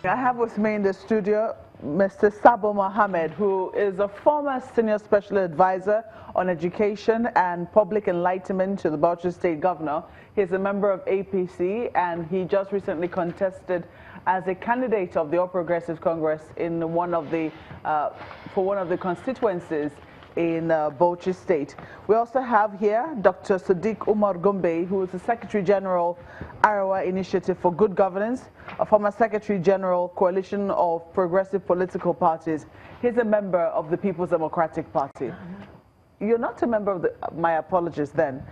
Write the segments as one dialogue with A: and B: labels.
A: I have with me in the studio Mr. Sabo Mohammed, who is a former senior special advisor on education and public enlightenment to the Bauchi State Governor. He's a member of APC, and he just recently contested as a candidate of the All Progressive Congress in for one of the constituencies in Bauchi State. We also have here Dr. Sadiq Umar Gombe, who is the Secretary General, Arawa Initiative for Good Governance, a former Secretary General, Coalition of Progressive Political Parties. He's a member of the People's Democratic Party. You're not a member of my apologies then,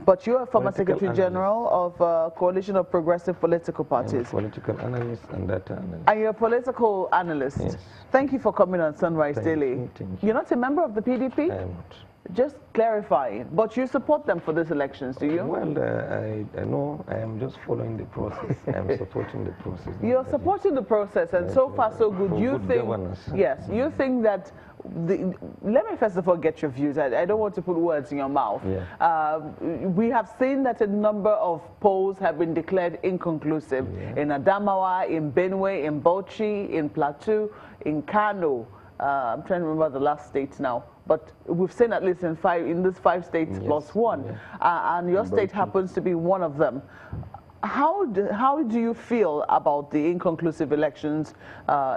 A: but you're a former Secretary General of Coalition of Progressive Political Parties.
B: I'm a political analyst and data analyst.
A: And you're a political analyst.
B: Yes.
A: Thank you for coming on Sunrise Daily.
B: Thank you.
A: You're not a member of the PDP?
B: I am not.
A: Just clarifying. But you support them for these elections, do you?
B: Well, I know I am just following the process. I am supporting the process.
A: You're supporting the process, and so far so good. You
B: good
A: think,
B: governance.
A: yes, you think that, let me first of all get your views. I don't want to put words in your mouth.
B: Yeah.
A: We have seen that a number of polls have been declared inconclusive in Adamawa, in Benue, in Bauchi, in Plateau, in Kano. I'm trying to remember the last states now, but we've seen at least in these 5 states plus one, and your state happens to be one of them. How do you feel about the inconclusive elections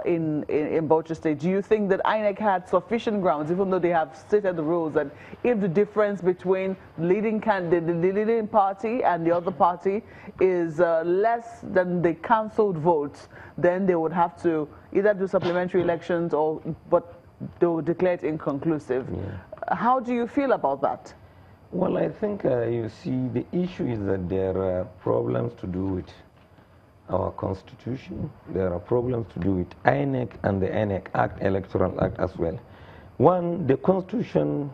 A: in Bauchi State? Do you think that INEC had sufficient grounds, even though they have stated the rules, that if the difference between the leading party and the other party is less than the cancelled votes, then they would have to either do supplementary elections but they will declare it inconclusive? Yeah. How do you feel about that?
B: Well, I think you see, the issue is that there are problems to do with our constitution. There are problems to do with INEC and the INEC Act, Electoral Act as well. One, the constitution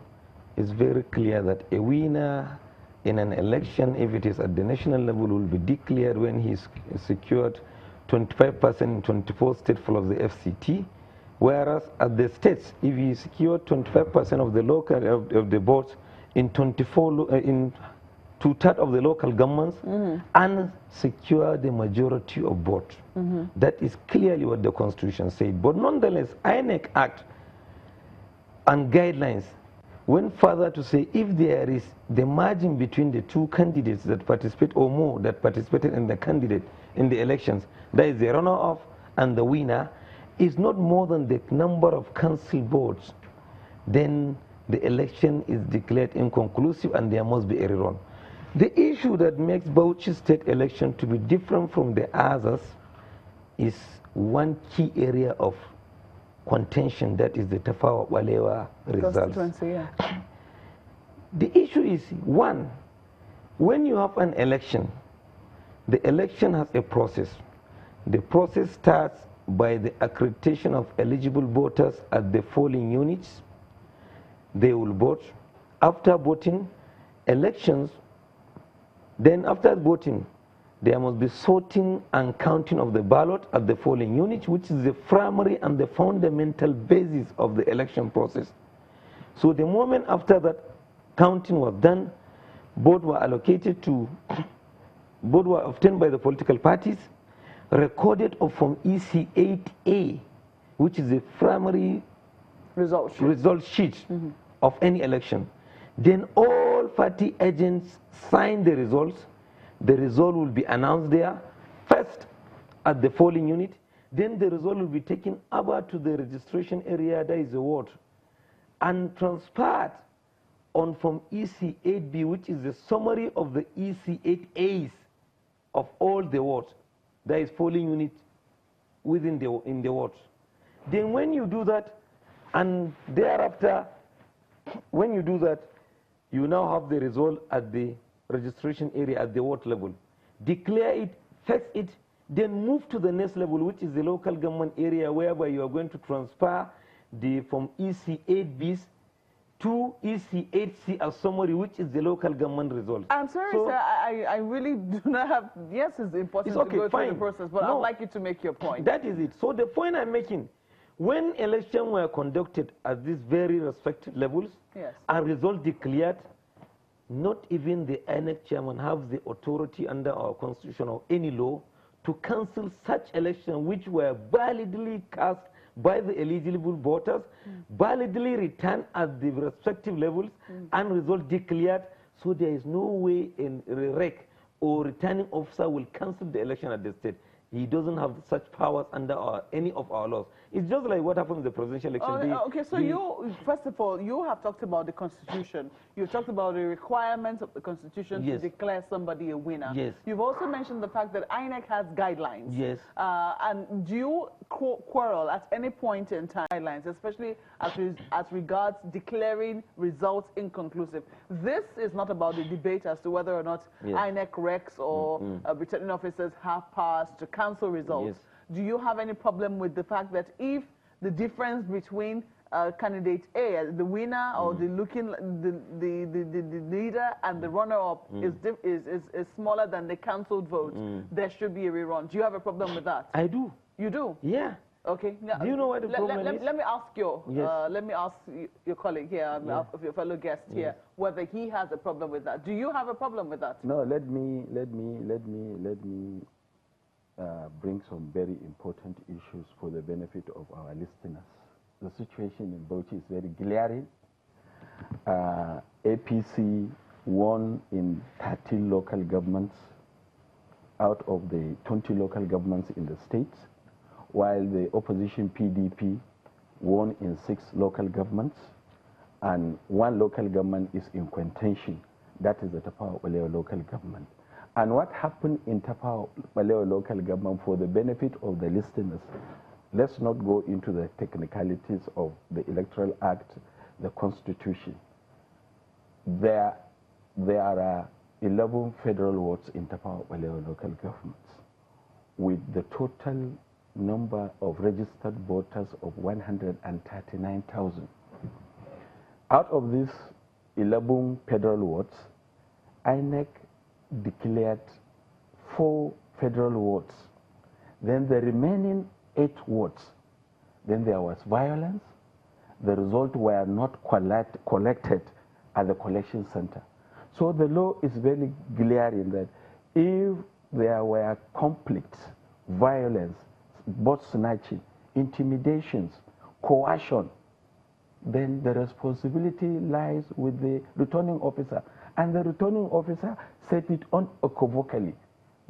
B: is very clear that a winner in an election, if it is at the national level, will be declared when he's secured 25% in 24 states full of the FCT. Whereas at the states, if he secured 25% of the local of the votes in 2/3 of the local governments and secure the majority of votes. That is clearly what the constitution said. But nonetheless, INEC Act and guidelines went further to say if there is the margin between the two candidates that participate or more that participated in the candidate in the elections, that is the runner-up and the winner, is not more than the number of cancelled votes, then the election is declared inconclusive and there must be a rerun. The issue that makes Bauchi State election to be different from the others is one key area of contention, that is the Tafawa Balewa results.
A: Yeah.
B: The issue is, one, when you have an election, the election has a process. The process starts by the accreditation of eligible voters at the polling units. They will vote. After voting, elections, then after voting, there must be sorting and counting of the ballot at the polling unit, which is the primary and the fundamental basis of the election process. So the moment after that counting was done, votes were allocated to, votes were obtained by the political parties, recorded from EC8A, which is the primary result sheet of any election. Then all party agents sign the results. The result will be announced there, first at the polling unit, then the result will be taken over to the registration area, that is the ward, and transferred on from EC8B, which is the summary of the EC8As of all the wards, that is polling unit within in the wards. Then when you do that, and thereafter, when you do that, you now have the result at the registration area at the ward level. Declare it, fix it, then move to the next level, which is the local government area, whereby you are going to transfer from EC8Bs to EC8C as summary, which is the local government result.
A: I'm sorry, sir, I really do not have, yes, it's important to go through the process, but I'd like you to make your point.
B: That is it. So the point I'm making, when elections were conducted at these very respected levels, and result declared, not even the INEC chairman has the authority under our constitution or any law to cancel such elections which were validly cast by the eligible voters, validly returned at the respective levels, and result declared. So there is no way a REC or returning officer will cancel the election at the state. He doesn't have such powers under any of our laws. It's just like what happened in the presidential election.
A: Okay, so you, first of all, you have talked about the Constitution. You've talked about the requirements of the Constitution to declare somebody a winner.
B: Yes.
A: You've also mentioned the fact that INEC has guidelines.
B: Yes.
A: And do you quarrel at any point in time, guidelines, especially as regards declaring results inconclusive? This is not about the debate as to whether or not INEC recs or returning officers have powers to cancel results.
B: Yes.
A: Do you have any problem with the fact that if the difference between candidate A, the winner or the leader, and the runner-up is smaller than the cancelled vote, there should be a rerun? Do you have a problem with that?
B: I do.
A: You do?
B: Yeah.
A: Okay. Now,
B: do you know what the problem is?
A: Let me ask your colleague here, your fellow guest here, whether he has a problem with that. Do you have a problem with that?
C: No. Let me bring some very important issues for the benefit of our listeners. The situation in Bauchi is very glaring. APC won in 13 local governments out of the 20 local governments in the states, while the opposition PDP won in 6 local governments, and 1 local government is in contention. That is the Tafawa Balewa local government. And what happened in Tafawa Balewa local government, for the benefit of the listeners, let's not go into the technicalities of the Electoral Act, the Constitution. There are 11 federal wards in Tafawa Balewa local governments, with the total number of registered voters of 139,000. Out of these 11 federal wards, INEC declared 4 federal wards. Then the remaining 8 wards, then there was violence. The results were not collected at the collection center. So the law is very glaring that if there were conflicts, violence, vote snatching, intimidations, coercion, then the responsibility lies with the returning officer. And the returning officer said it unequivocally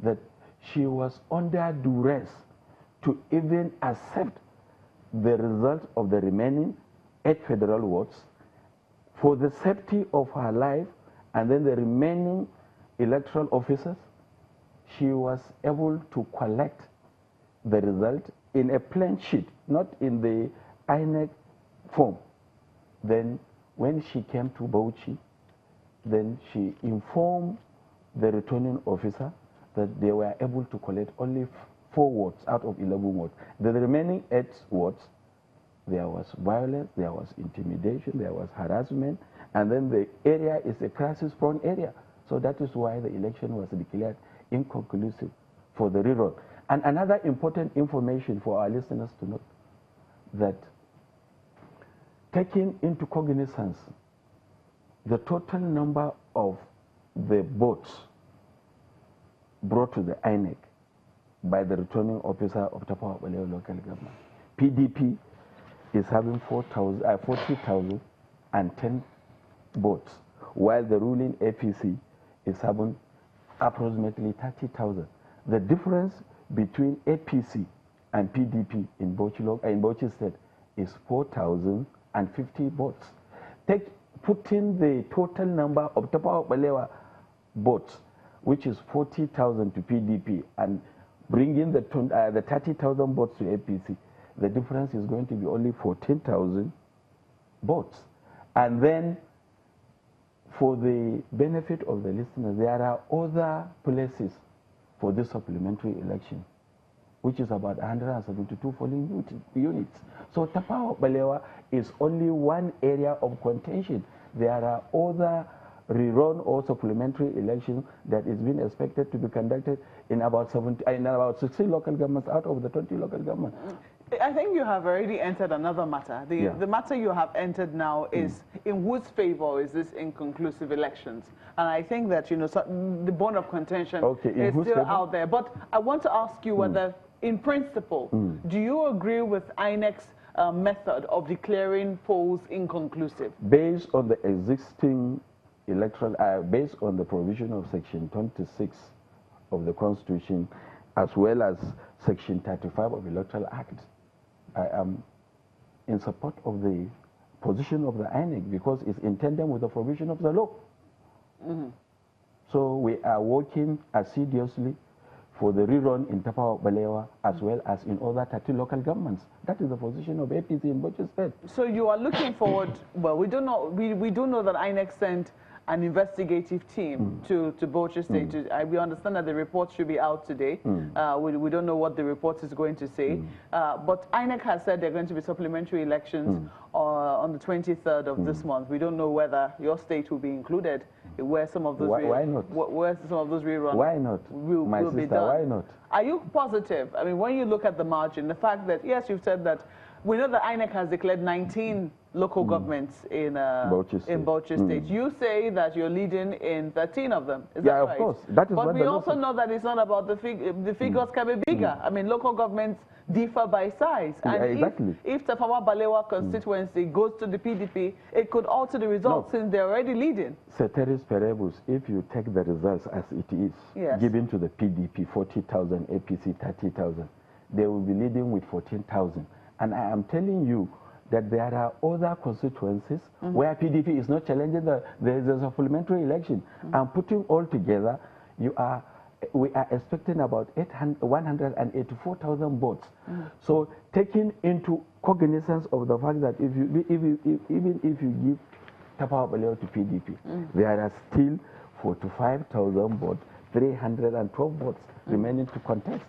C: that she was under duress to even accept the result of the remaining 8 federal wards for the safety of her life, and then the remaining electoral officers. She was able to collect the result in a plain sheet, not in the INEC form. Then when she came to Bauchi, then she informed the returning officer that they were able to collect only 4 wards out of 11 wards. The remaining 8 wards, there was violence, there was intimidation, there was harassment, and then the area is a crisis-prone area. So that is why the election was declared inconclusive for the rerun. And another important information for our listeners to know, that taking into cognizance the total number of the votes brought to the INEC by the returning officer of Tafawa Balewa local government, PDP is having 40,010 votes, while the ruling APC is having approximately 30,000. The difference between APC and PDP in Bauchi State is 4,050 votes. Putting the total number of Tafawa Balewa votes, which is 40,000 to PDP, and bringing the 30,000 votes to APC, the difference is going to be only 14,000 votes. And then, for the benefit of the listeners, there are other places for this supplementary election, which is about 172 polling units. So Tafawa Balewa is only one area of contention. There are other rerun or supplementary elections that is being expected to be conducted in about 16 local governments out of the 20 local governments.
A: I think you have already entered another matter. The matter you have entered now is in whose favor is this inconclusive elections? And I think that, you know, so the bone of contention is still out there. But I want to ask you whether, in principle, do you agree with INEC's method of declaring polls inconclusive?
C: Based on the existing electoral, based on the provision of Section 26 of the Constitution, as well as Section 35 of the Electoral Act, I am in support of the position of the INEC because it's in tandem with the provision of the law. So we are working assiduously for the rerun in Tafawa Balewa as well as in other 30 local governments. That is the position of APC in Bauchi State.
A: So you are looking forward, well, we don't know, we do know that INEC sent an investigative team to Bauchi State. We understand that the report should be out today. We don't know what the report is going to say. But INEC has said there are going to be supplementary elections on the 23rd of this month. We don't know whether your state will be included, where some of those
C: why not?
A: Where some of those reruns
C: why not?
A: will
C: sister,
A: be done.
C: Why not?
A: Are you positive? I mean, when you look at the margin, the fact that, yes, you've said that we know that INEC has declared 19 local governments in Bauchi State. You say that you're leading in 13 of them. Is that right?
C: Of course. That is
A: but
C: what
A: we also know that it's not about the figures can be bigger. I mean, local governments differ by size. And
C: exactly.
A: if Tafawa Balewa constituency goes to the PDP, it could alter the results since they're already leading. Ceteris
C: paribus, if you take the results as it is, given to the PDP, 40,000, APC 30,000, they will be leading with 14,000. And I am telling you that there are other constituencies where PDP is not challenging there is a supplementary election. And putting all together, we are expecting about 184,000 votes. So taking into cognizance of the fact that even if you give Tafawa Balewa to PDP, there are still 45,000 votes, 312 votes remaining to contest.